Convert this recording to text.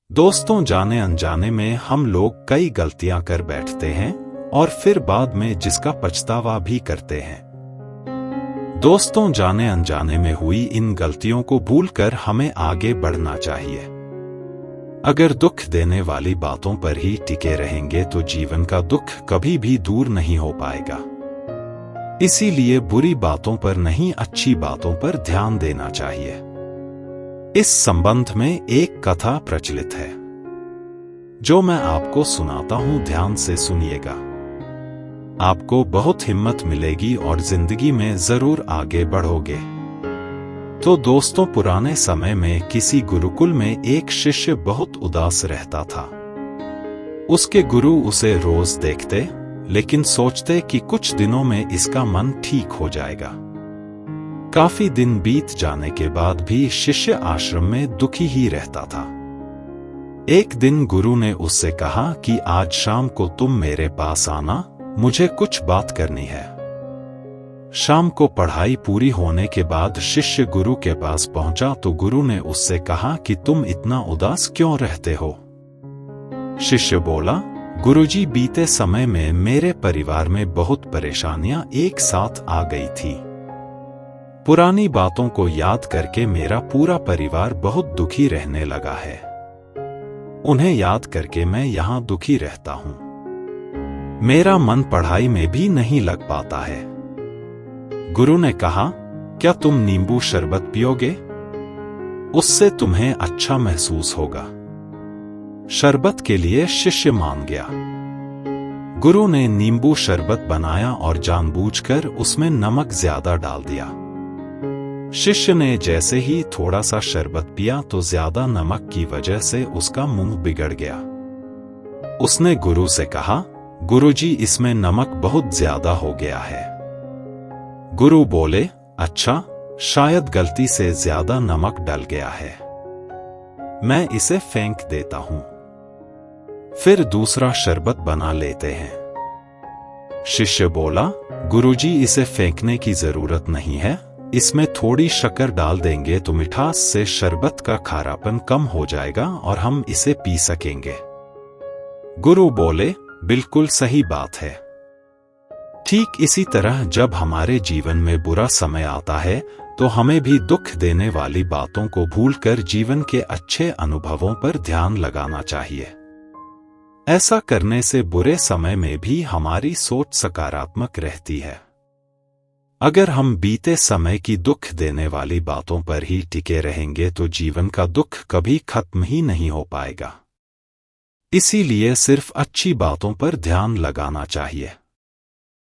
दोस्तों, जाने अनजाने में हम लोग कई गलतियां कर बैठते हैं और फिर बाद में जिसका पछतावा भी करते हैं। दोस्तों, जाने अनजाने में हुई इन गलतियों को भूलकर हमें आगे बढ़ना चाहिए। अगर दुख देने वाली बातों पर ही टिके रहेंगे तो जीवन का दुख कभी भी दूर नहीं हो पाएगा। इसीलिए बुरी बातों पर नहीं, अच्छी बातों पर ध्यान देना चाहिए। इस संबंध में एक कथा प्रचलित है जो मैं आपको सुनाता हूं, ध्यान से सुनिएगा। आपको बहुत हिम्मत मिलेगी और जिंदगी में जरूर आगे बढ़ोगे। तो दोस्तों, पुराने समय में किसी गुरुकुल में एक शिष्य बहुत उदास रहता था। उसके गुरु उसे रोज देखते लेकिन सोचते कि कुछ दिनों में इसका मन ठीक हो जाएगा। काफी दिन बीत जाने के बाद भी शिष्य आश्रम में दुखी ही रहता था। एक दिन गुरु ने उससे कहा कि आज शाम को तुम मेरे पास आना, मुझे कुछ बात करनी है। शाम को पढ़ाई पूरी होने के बाद शिष्य गुरु के पास पहुंचा तो गुरु ने उससे कहा कि तुम इतना उदास क्यों रहते हो। शिष्य बोला, गुरुजी, बीते समय में मेरे परिवार में बहुत परेशानियां एक साथ आ गई थी। पुरानी बातों को याद करके मेरा पूरा परिवार बहुत दुखी रहने लगा है। उन्हें याद करके मैं यहाँ दुखी रहता हूँ। मेरा मन पढ़ाई में भी नहीं लग पाता है। गुरु ने कहा, क्या तुम नींबू शरबत पियोगे? उससे तुम्हें अच्छा महसूस होगा। शरबत के लिए शिष्य मान गया। गुरु ने नींबू शरबत बनाया और जानबूझकर उसमें नमक ज्यादा डाल दिया। शिष्य ने जैसे ही थोड़ा सा शरबत पिया तो ज्यादा नमक की वजह से उसका मुंह बिगड़ गया। उसने गुरु से कहा, गुरुजी, इसमें नमक बहुत ज्यादा हो गया है। गुरु बोले, अच्छा, शायद गलती से ज्यादा नमक डल गया है, मैं इसे फेंक देता हूं। फिर दूसरा शरबत बना लेते हैं। शिष्य बोला, गुरुजी, इसे फेंकने की जरूरत नहीं है, इसमें थोड़ी शक्कर डाल देंगे तो मिठास से शरबत का खारापन कम हो जाएगा और हम इसे पी सकेंगे। गुरु बोले, बिल्कुल सही बात है। ठीक इसी तरह जब हमारे जीवन में बुरा समय आता है तो हमें भी दुख देने वाली बातों को भूलकर जीवन के अच्छे अनुभवों पर ध्यान लगाना चाहिए। ऐसा करने से बुरे समय में भी हमारी सोच सकारात्मक रहती है। अगर हम बीते समय की दुख देने वाली बातों पर ही टिके रहेंगे तो जीवन का दुख कभी खत्म ही नहीं हो पाएगा। इसीलिए सिर्फ अच्छी बातों पर ध्यान लगाना चाहिए।